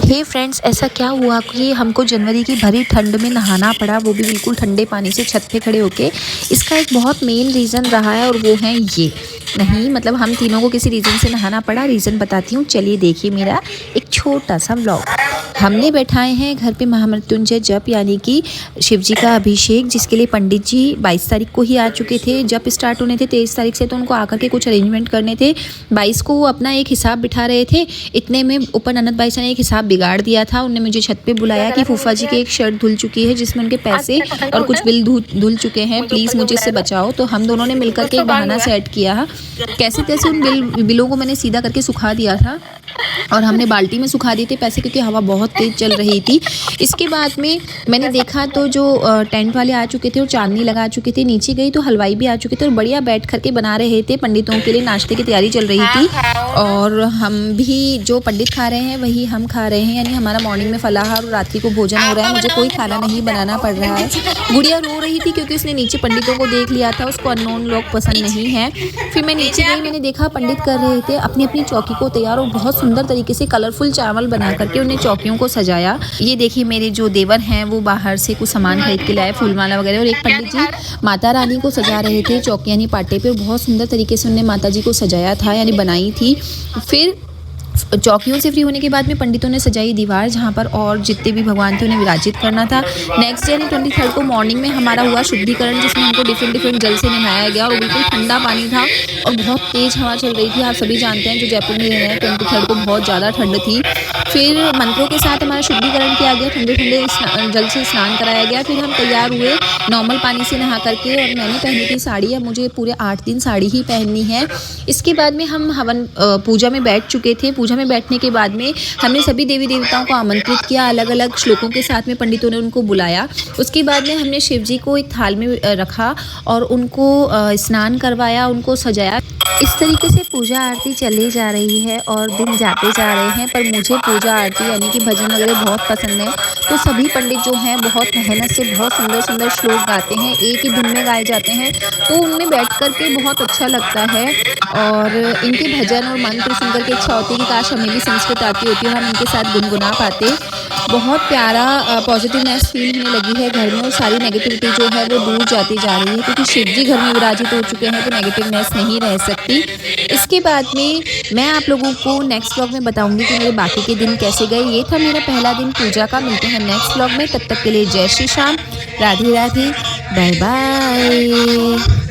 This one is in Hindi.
हे फ्रेंड्स, ऐसा क्या हुआ कि हमको जनवरी की भरी ठंड में नहाना पड़ा, वो भी बिल्कुल ठंडे पानी से छत पे खड़े होके। इसका एक बहुत मेन रीज़न रहा है और वो है ये। नहीं मतलब हम तीनों को किसी रीज़न से नहाना पड़ा। रीज़न बताती हूँ, चलिए देखिए मेरा एक छोटा सा व्लॉग। हमने बैठाए हैं घर पे महामृत्युंजय जप यानी कि शिव जी का अभिषेक, जिसके लिए पंडित जी 22 तारीख को ही आ चुके थे। जप स्टार्ट होने थे 23 तारीख से, तो उनको आकर के कुछ अरेंजमेंट करने थे। 22 को वो अपना एक हिसाब बिठा रहे थे, इतने में ऊपर ननद भाई ने एक हिसाब बिगाड़ दिया था। उन्होंने मुझे छत पे बुलाया कि फूफा जी की एक शर्ट धुल चुकी है जिसमें उनके पैसे और कुछ बिल धुल चुके हैं, प्लीज़ मुझे इससे बचाओ। तो हम दोनों ने मिलकर के एक बहाना सेट किया। कैसे तैसे उन बिलों को मैंने सीधा करके सुखा दिया था और हमने बाल्टी में सुखा दिए थे पैसे, क्योंकि हवा बहुत तेज़ चल रही थी। इसके बाद में मैंने देखा तो जो टेंट वाले आ चुके थे और चांदनी लगा चुके थे। नीचे गई तो हलवाई भी आ चुके थे और बढ़िया बैठ करके बना रहे थे। पंडितों के लिए नाश्ते की तैयारी चल रही थी और हम भी जो पंडित खा रहे हैं वही हम खा रहे हैं, यानी हमारा मॉर्निंग में फलाहार और रात्रि को भोजन हो रहा है। मुझे कोई खाना नहीं बनाना पड़ रहा है। गुड़िया रो रही थी क्योंकि उसने नीचे पंडितों को देख लिया था, उसको अननोन लोग पसंद नहीं है। फिर मैं नीचे गई, मैंने देखा पंडित कर रहे थे अपनी अपनी चौकी को तैयार और बहुत सुंदर तरीके से कलरफुल चावल बना करके उन्हें चौकियों को सजाया। ये देखिए मेरे जो देवर हैं वो बाहर से कुछ सामान खरीद के लाए, फूलमाला वगैरह। और एक पंडित जी माता रानी को सजा रहे थे चौकी यानी पाटे पे, और बहुत सुंदर तरीके से उन्होंने माता जी को सजाया था यानी बनाई थी। फिर चौकियों से फ्री होने के बाद में पंडितों ने सजाई दीवार, जहाँ पर और जितने भी भगवान थे उन्हें विराजित करना था। नेक्स्ट डे यानी 23 को मॉर्निंग में हमारा हुआ शुद्धिकरण, जिसमें हमको डिफरेंट जल से नहाया गया और बिल्कुल ठंडा पानी था और बहुत तेज़ हवा चल रही थी। आप सभी जानते हैं जो जयपुर में रह रहे हैं, 23 को बहुत ज़्यादा ठंड थी। फिर मंत्रों के साथ हमारा शुद्धिकरण किया गया, ठंडे ठंडे जल से स्नान कराया गया। फिर हम तैयार हुए नॉर्मल पानी से नहा करके, और मैंने पहनी थी साड़ी। अब मुझे पूरे 8 दिन साड़ी ही पहननी है। इसके बाद में हम हवन पूजा में बैठ चुके थे। पूजा में बैठने के बाद में हमने सभी देवी देवताओं को आमंत्रित किया, अलग अलग श्लोकों के साथ में पंडितों ने उनको बुलाया। उसके बाद में हमने शिव जी को एक थाल में रखा और उनको स्नान करवाया, उनको सजाया। इस तरीके से पूजा आरती चली जा रही है और दिन जाते जा रहे हैं। पर मुझे पूजा आरती यानी कि भजन वगैरह बहुत पसंद है, तो सभी पंडित जो हैं बहुत मेहनत से बहुत सुंदर सुंदर श्लोक गाते हैं, एक ही धुन में गाए जाते हैं, तो उनमें बैठ कर के बहुत अच्छा लगता है। और इनके भजन और मंत्र सुनकर के इच्छा होती है कि काश हमें भी संस्कृत आती होती है और हम इनके साथ गुनगुना पाते। बहुत प्यारा पॉजिटिवनेस फील होने लगी है घर में, और सारी नेगेटिविटी जो है वो दूर जाती जा रही है, क्योंकि शिव जी घर में विराजित हो चुके हैं तो नेगेटिवनेस नहीं रह सकती। इसके बाद में मैं आप लोगों को नेक्स्ट व्लॉग में बताऊंगी कि मेरे बाकी के दिन कैसे गए। ये था मेरा पहला दिन पूजा का। मिलते हैं नेक्स्ट व्लॉग में, तब तक के लिए जय श्री श्याम, राधे राधे, बाय बाय।